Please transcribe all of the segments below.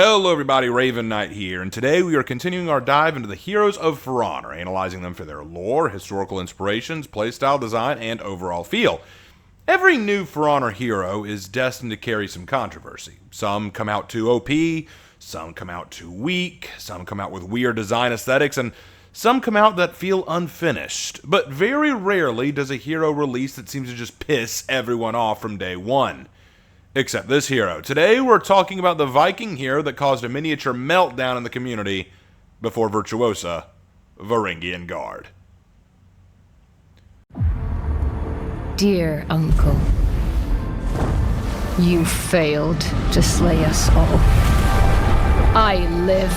Hello everybody, Raven Knight here, and today we are continuing our dive into the heroes of For Honor, analyzing them for their lore, historical inspirations, playstyle design, and overall feel. Every new For Honor hero is destined to carry some controversy. Some come out too OP, some come out too weak, some come out with weird design aesthetics, and some come out that feel unfinished. But very rarely does a hero release that seems to just piss everyone off from day one. Except this hero. Today we're talking about the Viking hero that caused a miniature meltdown in the community before Virtuosa, Varangian Guard. Dear uncle, you failed to slay us all. I live.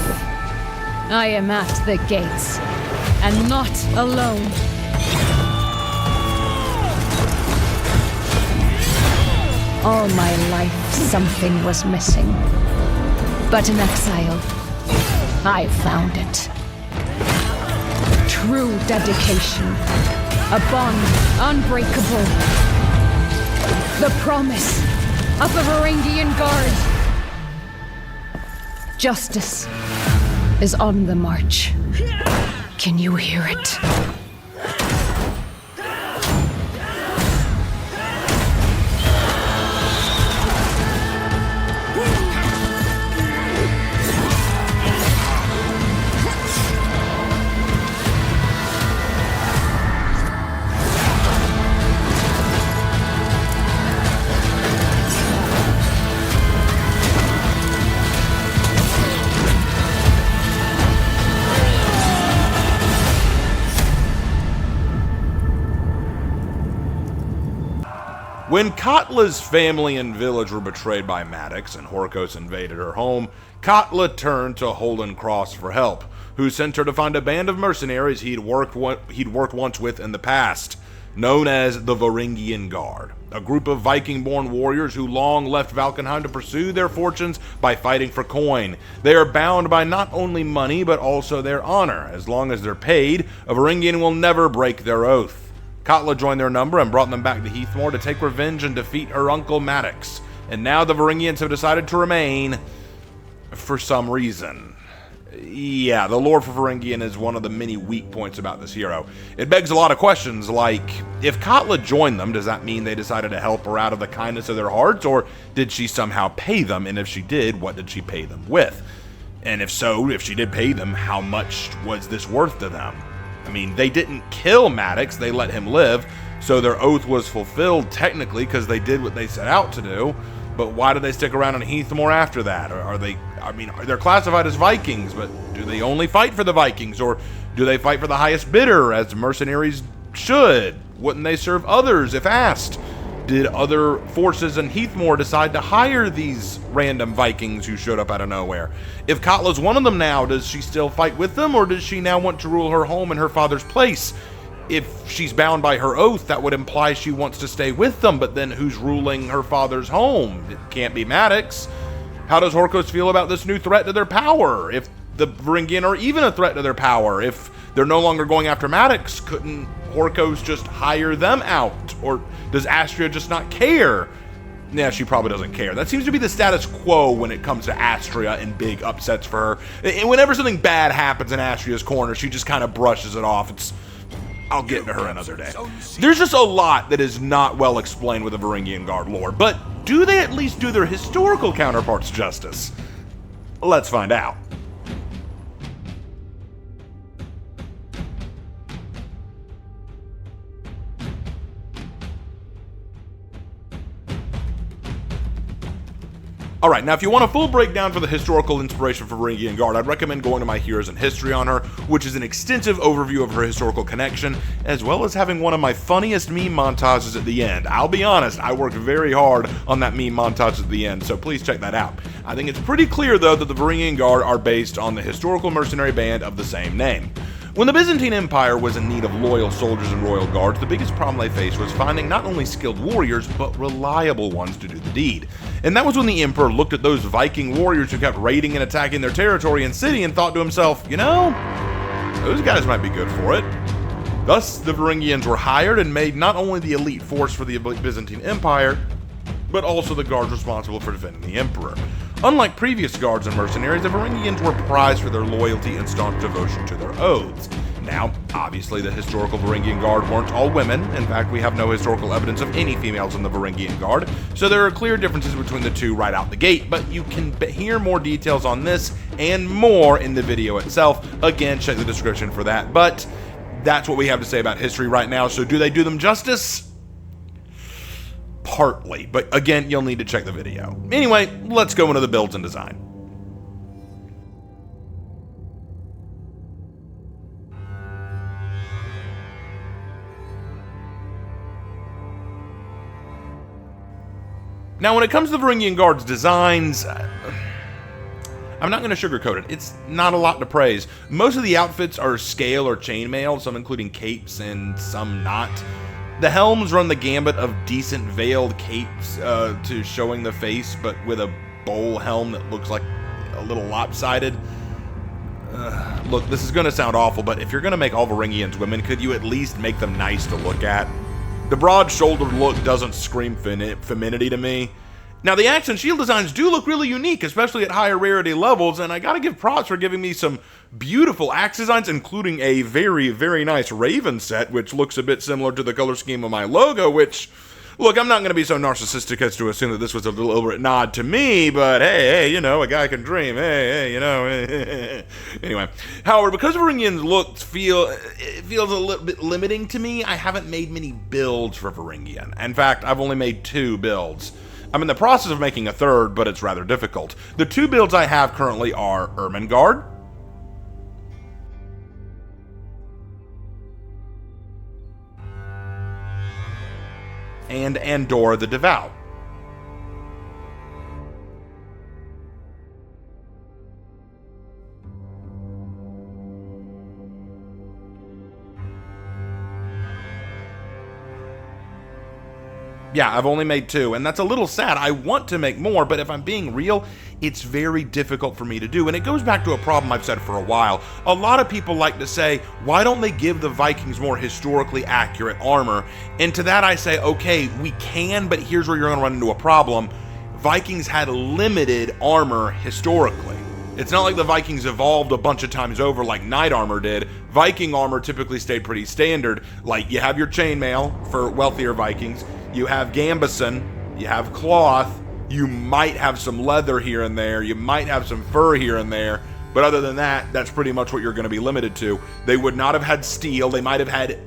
I am at the gates, and not alone. All my life, something was missing. But in exile, I found it. True dedication. A bond unbreakable. The promise of the Varangian Guard. Justice is on the march. Can you hear it? When Katla's family and village were betrayed by Maddox and Horkos invaded her home, Katla turned to Holden Cross for help, who sent her to find a band of mercenaries he'd worked once with in the past, known as the Varangian Guard, a group of Viking-born warriors who long left Valkenheim to pursue their fortunes by fighting for coin. They are bound by not only money, but also their honor. As long as they're paid, a Varangian will never break their oath. Katla joined their number and brought them back to Heathmoor to take revenge and defeat her uncle Maddox. And now the Varangians have decided to remain for some reason. Yeah, the lore for Varangian is one of the many weak points about this hero. It begs a lot of questions like, if Katla joined them, does that mean they decided to help her out of the kindness of their hearts, or did she somehow pay them, and if she did, what did she pay them with? And if so, if she did pay them, how much was this worth to them? I mean, they didn't kill Maddox, they let him live, so their oath was fulfilled technically because they did what they set out to do, but why did they stick around in Heathmoor after that? They're classified as Vikings, but do they only fight for the Vikings, or do they fight for the highest bidder, as mercenaries should? Wouldn't they serve others if asked? Did other forces in Heathmoor decide to hire these random Vikings who showed up out of nowhere? If Katla's one of them now, does she still fight with them, or does she now want to rule her home in her father's place? If she's bound by her oath, that would imply she wants to stay with them, but then who's ruling her father's home? It can't be Maddox. How does Horkos feel about this new threat to their power? If the Varangian are even a threat to their power, if they're no longer going after Maddox, couldn't Horkos just hire them out? Or does Astria just not care? Yeah, she probably doesn't care. That seems to be the status quo when it comes to Astria and big upsets for her. And whenever something bad happens in Astria's corner, she just kind of brushes it off. I'll get to her another day. There's just a lot that is not well explained with the Varangian Guard lore, but do they at least do their historical counterparts justice? Let's find out. Alright, now if you want a full breakdown for the historical inspiration for Varangian Guard, I'd recommend going to my Heroes in History on her, which is an extensive overview of her historical connection, as well as having one of my funniest meme montages at the end. I'll be honest, I worked very hard on that meme montage at the end, so please check that out. I think it's pretty clear, though, that the Varangian Guard are based on the historical mercenary band of the same name. When the Byzantine Empire was in need of loyal soldiers and royal guards, the biggest problem they faced was finding not only skilled warriors, but reliable ones to do the deed. And that was when the Emperor looked at those Viking warriors who kept raiding and attacking their territory and city and thought to himself, you know, those guys might be good for it. Thus, the Varangians were hired and made not only the elite force for the Byzantine Empire, but also the guards responsible for defending the Emperor. Unlike previous guards and mercenaries, the Varangians were prized for their loyalty and staunch devotion to their oaths. Now, obviously, the historical Varangian Guard weren't all women. In fact, we have no historical evidence of any females in the Varangian Guard, so there are clear differences between the two right out the gate, but you can hear more details on this and more in the video itself. Again, check the description for that, but that's what we have to say about history right now, so do they do them justice? Partly, but again, you'll need to check the video. Anyway, let's go into the builds and design. Now, when it comes to the Varangian Guard's designs, I'm not going to sugarcoat it. It's not a lot to praise. Most of the outfits are scale or chainmail, some including capes and some not. The helms run the gambit of decent veiled capes to showing the face, but with a bowl helm that looks like a little lopsided. Look, this is going to sound awful, but if you're going to make all Varangians women, could you at least make them nice to look at? The broad-shouldered look doesn't scream femininity to me. Now, the axe and shield designs do look really unique, especially at higher rarity levels, and I gotta give props for giving me some beautiful axe designs, including a very, very nice Raven set, which looks a bit similar to the color scheme of my logo, which, look, I'm not going to be so narcissistic as to assume that this was a deliberate nod to me, but hey, you know, a guy can dream, hey, you know. Anyway, however, because Varangian's looks feels a little bit limiting to me, I haven't made many builds for Varangian. In fact, I've only made 2 builds. I'm in the process of making a third, but it's rather difficult. The 2 builds I have currently are Ermengarde and Andorra the Devout. Yeah, I've only made 2, and that's a little sad. I want to make more, but if I'm being real, it's very difficult for me to do, and it goes back to a problem I've said for a while. A lot of people like to say, why don't they give the Vikings more historically accurate armor? And to that I say, okay, we can, but here's where you're going to run into a problem. Vikings had limited armor historically. It's not like the Vikings evolved a bunch of times over like knight armor did. Viking armor typically stayed pretty standard. Like, you have your chainmail for wealthier Vikings, you have gambeson, you have cloth, you might have some leather here and there, you might have some fur here and there, but other than that, that's pretty much what you're going to be limited to. They would not have had steel, they might have had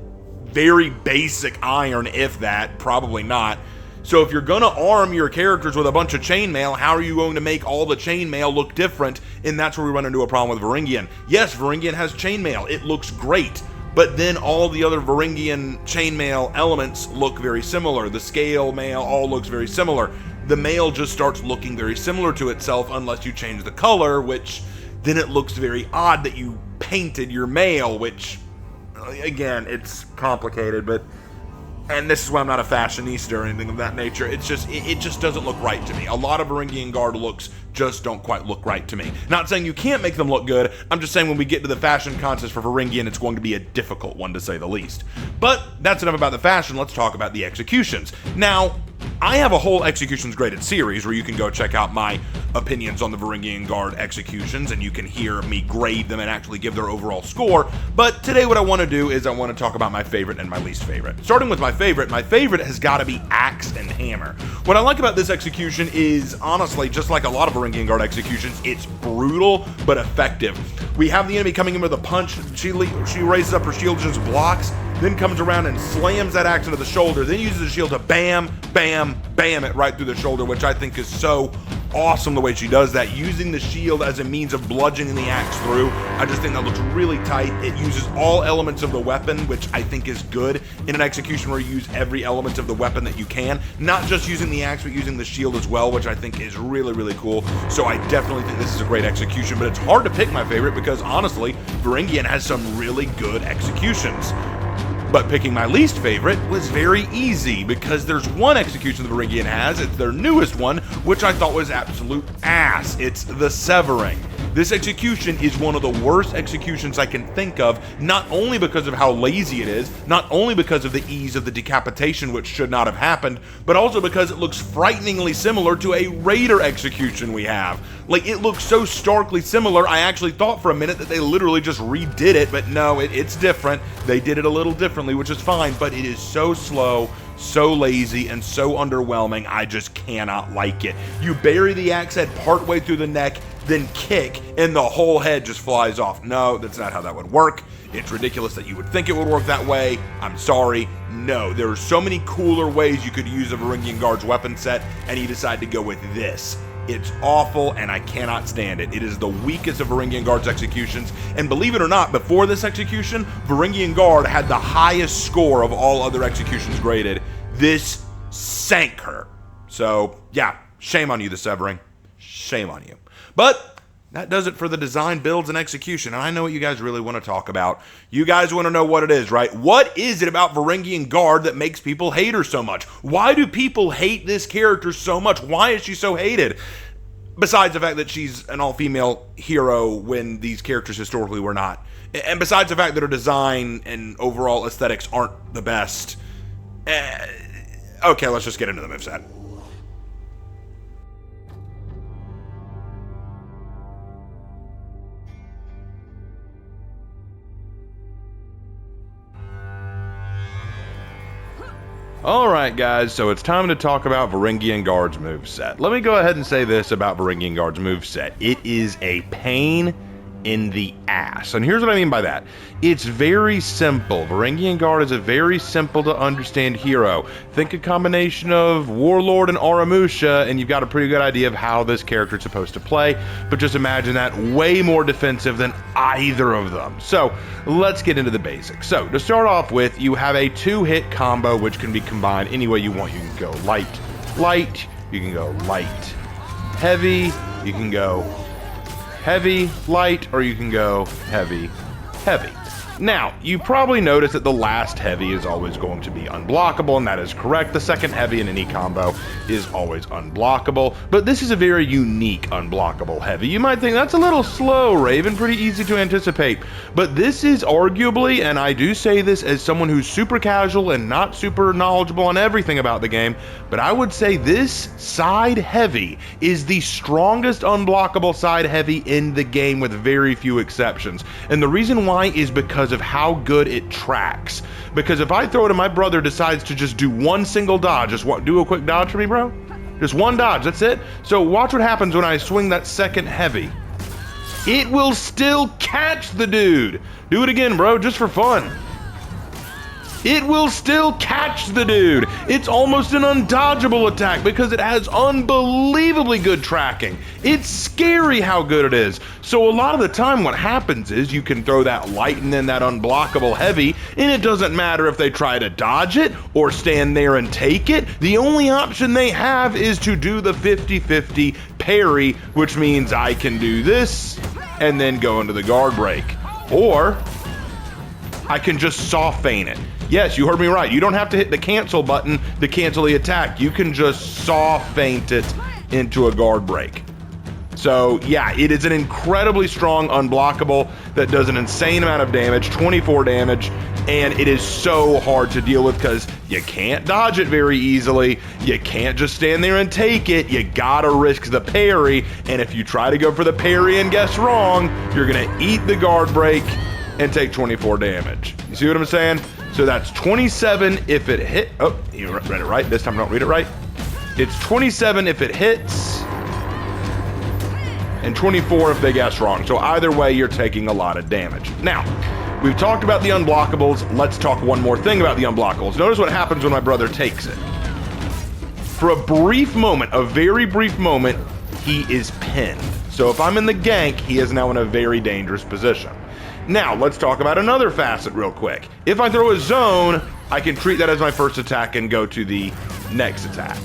very basic iron, if that, probably not. So if you're going to arm your characters with a bunch of chainmail, how are you going to make all the chainmail look different? And that's where we run into a problem with Varangian. Yes, Varangian has chainmail, it looks great, but then all the other Varangian chainmail elements look very similar. The scale mail all looks very similar. The mail just starts looking very similar to itself unless you change the color, which then it looks very odd that you painted your mail, which, again, it's complicated, but... And this is why I'm not a fashionista or anything of that nature. It just doesn't look right to me. A lot of Varangian Guard looks just don't quite look right to me. Not saying you can't make them look good. I'm just saying when we get to the fashion contest for Varangian, it's going to be a difficult one to say the least. But that's enough about the fashion. Let's talk about the executions. Now, I have a whole executions graded series where you can go check out my opinions on the Varangian Guard executions, and you can hear me grade them and actually give their overall score. But today what I want to do is I want to talk about my favorite and my least favorite. Starting with my favorite has got to be Axe and Hammer. What I like about this execution is, honestly, just like a lot of Varangian Guard executions, it's brutal but effective. We have the enemy coming in with a punch, she raises up her shield, just blocks, then comes around and slams that axe into the shoulder, then uses the shield to bam, bam, bam it right through the shoulder, which I think is so awesome the way she does that, using the shield as a means of bludgeoning the axe through. I just think that looks really tight. It uses all elements of the weapon, which I think is good in an execution where you use every element of the weapon that you can, not just using the axe but using the shield as well, which I think is really, really cool. So I definitely think this is a great execution, but it's hard to pick my favorite because honestly, Varangian has some really good executions. But picking my least favorite was very easy, because there's one execution the Varangian has, it's their newest one, which I thought was absolute ass. It's the Severing. This execution is one of the worst executions I can think of, not only because of how lazy it is, not only because of the ease of the decapitation, which should not have happened, but also because it looks frighteningly similar to a Raider execution we have. Like, it looks so starkly similar, I actually thought for a minute that they literally just redid it, but no, it's different. They did it a little differently, which is fine, but it is so slow, so lazy, and so underwhelming, I just cannot like it. You bury the axe head partway through the neck, then kick, and the whole head just flies off. No, that's not how that would work. It's ridiculous that you would think it would work that way. I'm sorry. No, there are so many cooler ways you could use a Varangian Guard's weapon set, and you decide to go with this. It's awful, and I cannot stand it. It is the weakest of Varangian Guard's executions, and believe it or not, before this execution, Varangian Guard had the highest score of all other executions graded. This sank her. So, yeah, shame on you, the Severing. Shame on you. But that does it for the design, builds, and execution. And I know what you guys really want to talk about. You guys want to know what it is, right? What is it about Varangian Guard that makes people hate her so much? Why do people hate this character so much? Why is she so hated? Besides the fact that she's an all-female hero when these characters historically were not. And besides the fact that her design and overall aesthetics aren't the best. Okay, let's just get into the moveset. Alright guys, so it's time to talk about Varangian Guard's moveset. Let me go ahead and say this about Varangian Guard's moveset. It is a pain in the ass. And here's what I mean by that. It's very simple. Varangian Guard is a very simple to understand hero. Think a combination of Warlord and Aramusha, and you've got a pretty good idea of how this character is supposed to play, but just imagine that way more defensive than either of them. So let's get into the basics. So to start off with, you have a 2-hit combo which can be combined any way you want. You can go light, light, you can go light, heavy, you can go heavy, light, or you can go heavy, heavy. Now, you probably noticed that the last heavy is always going to be unblockable, and that is correct. The second heavy in any combo is always unblockable, but this is a very unique unblockable heavy. You might think, that's a little slow, Raven, pretty easy to anticipate, but this is arguably, and I do say this as someone who's super casual and not super knowledgeable on everything about the game, but I would say this side heavy is the strongest unblockable side heavy in the game with very few exceptions, and the reason why is because of how good it tracks. Because if I throw it and my brother decides to just do one single dodge, just do a quick dodge for me, bro. Just one dodge, that's it. So watch what happens when I swing that second heavy. It will still catch the dude. Do it again, bro, just for fun. It will still catch the dude. It's almost an undodgeable attack because it has unbelievably good tracking. It's scary how good it is. So a lot of the time what happens is you can throw that light and then that unblockable heavy, and it doesn't matter if they try to dodge it or stand there and take it. The only option they have is to do the 50-50 parry, which means I can do this and then go into the guard break. Or I can just soft feint it. Yes, you heard me right. You don't have to hit the cancel button to cancel the attack. You can just soft feint it into a guard break. So yeah, it is an incredibly strong unblockable that does an insane amount of damage, 24 damage, and it is so hard to deal with because you can't dodge it very easily. You can't just stand there and take it. You gotta risk the parry, and if you try to go for the parry and guess wrong, you're gonna eat the guard break and take 24 damage. You see what I'm saying? So that's 27 if it hit. Oh, you read it right. This time I don't read it right. It's 27 if it hits, and 24 if they guess wrong. So either way, you're taking a lot of damage. Now, we've talked about the unblockables. Let's talk one more thing about the unblockables. Notice what happens when my brother takes it. For a brief moment, a very brief moment, he is pinned. So if I'm in the gank, he is now in a very dangerous position. Now, let's talk about another facet real quick. If I throw a zone, I can treat that as my first attack and go to the next attack.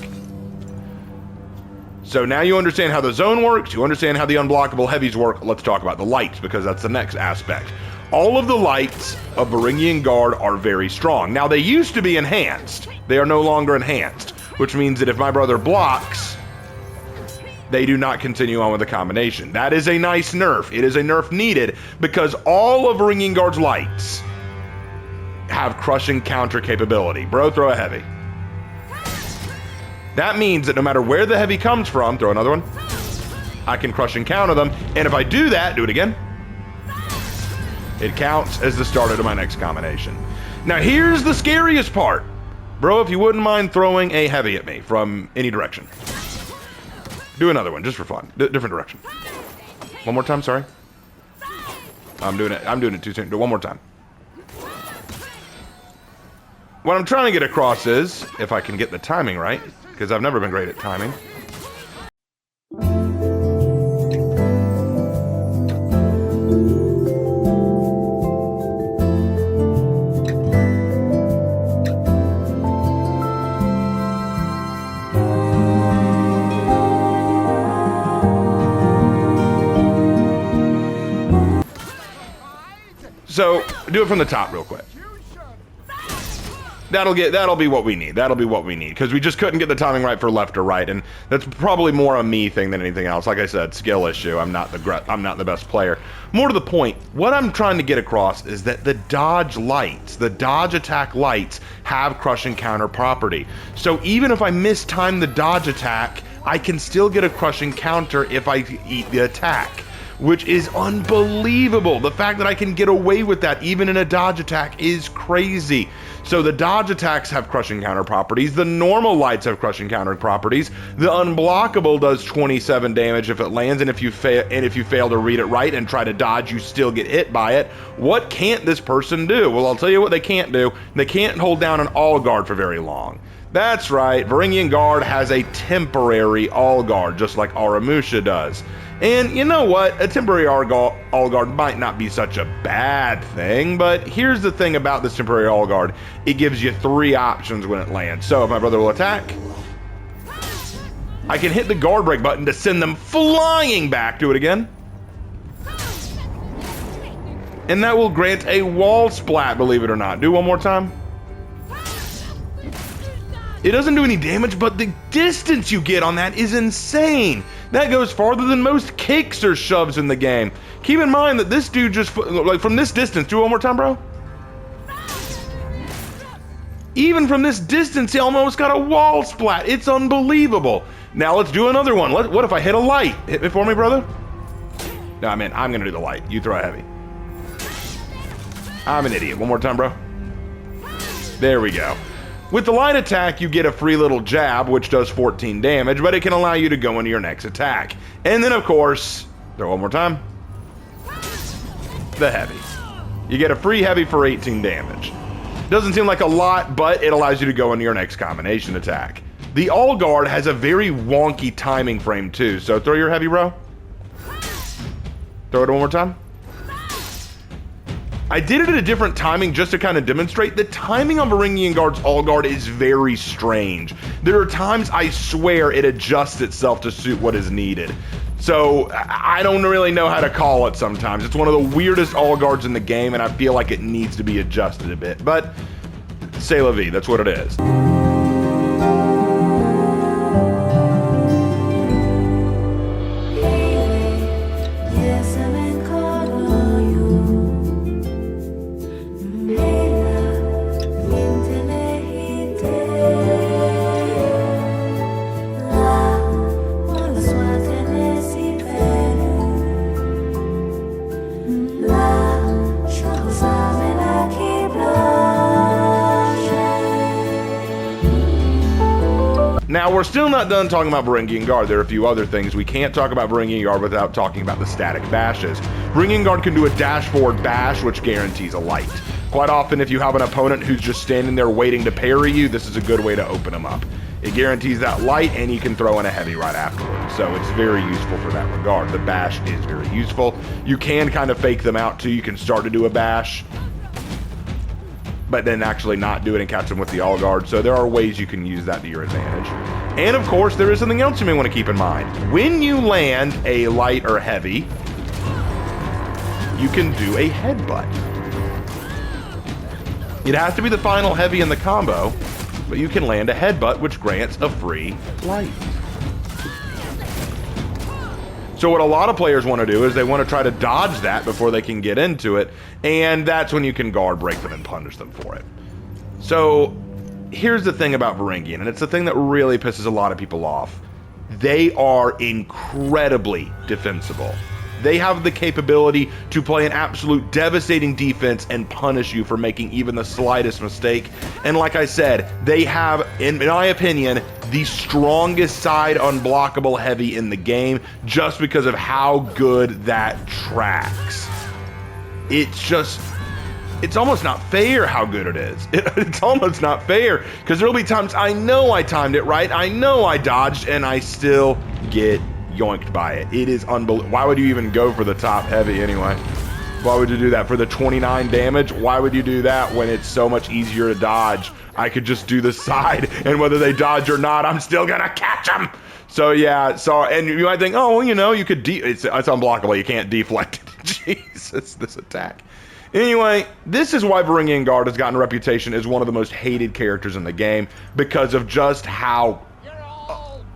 So now you understand how the zone works, you understand how the unblockable heavies work. Let's talk about the lights, because that's the next aspect. All of the lights of Varangian Guard are very strong. Now, they used to be enhanced. They are no longer enhanced, which means that if my brother blocks, they do not continue on with the combination. That is a nice nerf. It is a nerf needed because all of Varangian Guard's lights have crushing counter capability. Bro, throw a heavy. That means that no matter where the heavy comes from, throw another one, I can crush and counter them. And if I do that, do it again, it counts as the start of my next combination. Now here's the scariest part. Bro, if you wouldn't mind throwing a heavy at me from any direction. Do another one, just for fun. Different direction. One more time, sorry. I'm doing it too soon. Do it one more time. What I'm trying to get across is, if I can get the timing right, because I've never been great at timing. So, do it from the top real quick. That'll be what we need. That'll be what we need. Because we just couldn't get the timing right for left or right. And that's probably more a me thing than anything else. Like I said, skill issue. I'm not the best player. More to the point, what I'm trying to get across is that the dodge lights, the dodge attack lights, have crush and counter property. So even if I mistime the dodge attack, I can still get a crush and counter if I eat the attack, which is unbelievable. The fact that I can get away with that even in a dodge attack is crazy. So the dodge attacks have crushing counter properties. The normal lights have crushing counter properties. The unblockable does 27 damage if it lands, and if you fail to read it right and try to dodge, you still get hit by it. What can't this person do? Well, I'll tell you what they can't do. They can't hold down an all guard for very long. That's right, Varangian Guard has a temporary all guard, just like Aramusha does. And you know what? A temporary all guard might not be such a bad thing, but here's the thing about this temporary all guard. It gives you 3 options when it lands. So if my brother will attack, I can hit the guard break button to send them flying back. Do it again. And that will grant a wall splat, believe it or not. Do one more time. It doesn't do any damage, but the distance you get on that is insane. That goes farther than most kicks or shoves in the game. Keep in mind that this dude just, like from this distance, do it one more time, bro. Even from this distance, he almost got a wall splat. It's unbelievable. Now let's do another one. What if I hit a light? Hit me for me, brother. No, I'm gonna do the light. You throw a heavy. I'm an idiot. One more time, bro. There we go. With the light attack, you get a free little jab, which does 14 damage, but it can allow you to go into your next attack. And then, of course, throw one more time, the heavy. You get a free heavy for 18 damage. Doesn't seem like a lot, but it allows you to go into your next combination attack. The all guard has a very wonky timing frame, too, so throw your heavy, bro. Throw it one more time. I did it at a different timing just to kind of demonstrate. The timing on Varangian Guard's all guard is very strange. There are times I swear it adjusts itself to suit what is needed. So I don't really know how to call it sometimes. It's one of the weirdest all guards in the game, and I feel like it needs to be adjusted a bit. But c'est la vie, that's what it is. Now, we're still not done talking about Varangian Guard. There are a few other things. We can't talk about Varangian Guard without talking about the static bashes. Varangian Guard can do a dash forward bash, which guarantees a light. Quite often, if you have an opponent who's just standing there waiting to parry you, this is a good way to open them up. It guarantees that light, and you can throw in a heavy right afterwards. So it's very useful for that regard. The bash is very useful. You can kind of fake them out, too. You can start to do a bash, but then actually not do it and catch them with the all guard. So there are ways you can use that to your advantage. And of course, there is something else you may want to keep in mind. When you land a light or heavy, you can do a headbutt. It has to be the final heavy in the combo, but you can land a headbutt, which grants a free light. So what a lot of players want to do is they want to try to dodge that before they can get into it, and that's when you can guard break them and punish them for it. So here's the thing about Varangian, and it's the thing that really pisses a lot of people off. They are incredibly defensible. They have the capability to play an absolute devastating defense and punish you for making even the slightest mistake. And like I said, they have, in my opinion, the strongest side unblockable heavy in the game just because of how good that tracks. It's almost not fair how good it is. It's almost not fair because there'll be times I know I timed it right, I know I dodged, and I still get yoinked by it. It is unbelievable. Why would you even go for the top heavy anyway? Why would you do that? For the 29 damage? Why would you do that when it's so much easier to dodge? I could just do the side, and whether they dodge or not, I'm still gonna catch them. So yeah, and you might think, oh, well, you know, you could it's unblockable. You can't deflect it. Jesus, this attack. Anyway, this is why Varangian Guard has gotten a reputation as one of the most hated characters in the game because of just how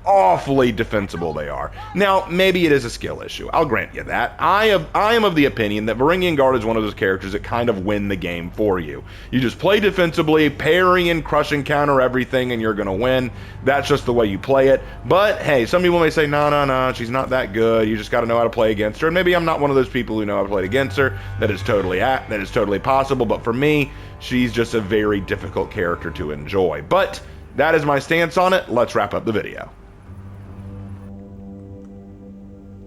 awfully defensible they are. Now, maybe it is a skill issue. I'll grant you that. I am of the opinion that Varangian Guard is one of those characters that kind of win the game for you. You just play defensively, parry and crush and counter everything, and you're going to win. That's just the way you play it. But, hey, some people may say, no, she's not that good. You just got to know how to play against her. And maybe I'm not one of those people who know how to play against her. That is totally possible. But for me, she's just a very difficult character to enjoy. But that is my stance on it. Let's wrap up the video.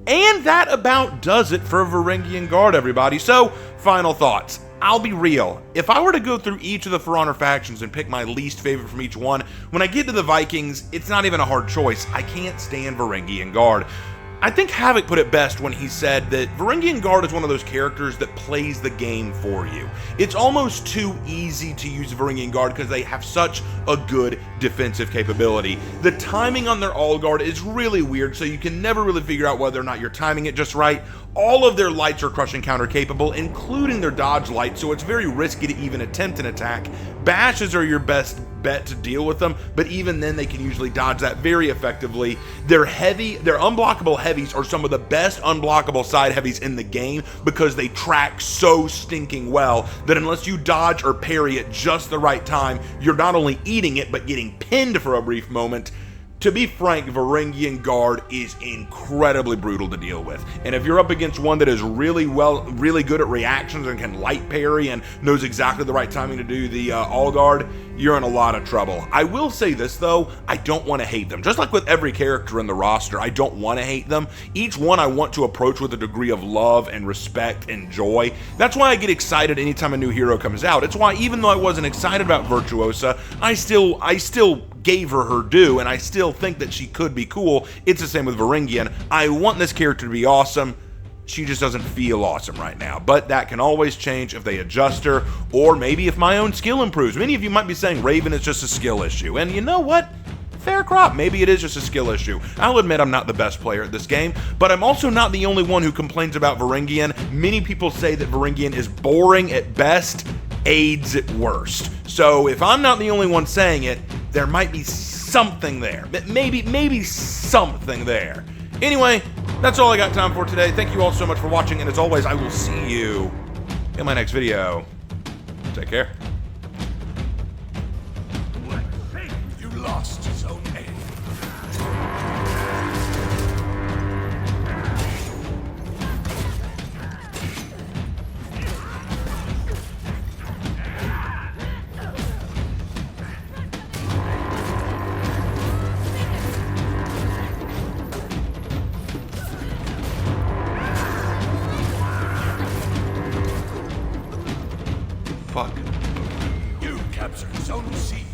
And that about does it for Varangian Guard, everybody. So, final thoughts. I'll be real. If I were to go through each of the For Honor factions and pick my least favorite from each one, when I get to the Vikings, it's not even a hard choice. I can't stand Varangian Guard. I think Havoc put it best when he said that Varangian Guard is one of those characters that plays the game for you. It's almost too easy to use Varangian Guard because they have such a good defensive capability. The timing on their All Guard is really weird, so you can never really figure out whether or not you're timing it just right. All of their lights are crush and counter capable, including their dodge light, so it's very risky to even attempt an attack. Bashes are your best bet to deal with them, but even then they can usually dodge that very effectively. Their unblockable heavies are some of the best unblockable side heavies in the game because they track so stinking well that unless you dodge or parry at just the right time, you're not only eating it, but getting pinned for a brief moment. To be frank, Varangian Guard is incredibly brutal to deal with. And if you're up against one that is really good at reactions and can light parry and knows exactly the right timing to do the All Guard, you're in a lot of trouble. I will say this though, I don't want to hate them. Just like with every character in the roster, I don't want to hate them. Each one I want to approach with a degree of love and respect and joy. That's why I get excited anytime a new hero comes out. It's why even though I wasn't excited about Virtuosa, I still gave her due, and I still think that she could be cool. It's the same with Varangian. I want this character to be awesome. She just doesn't feel awesome right now, but that can always change if they adjust her, or maybe if my own skill improves. Many of you might be saying Raven is just a skill issue, and you know what? Fair crop, maybe it is just a skill issue. I'll admit I'm not the best player at this game, but I'm also not the only one who complains about Varangian. Many people say that Varangian is boring at best, AIDS at worst. So if I'm not the only one saying it, there might be something there. Maybe something there. Anyway, that's all I got time for today. Thank you all so much for watching, and as always, I will see you in my next video. Take care. You lost Zone A. Fuck. You captured Zone C.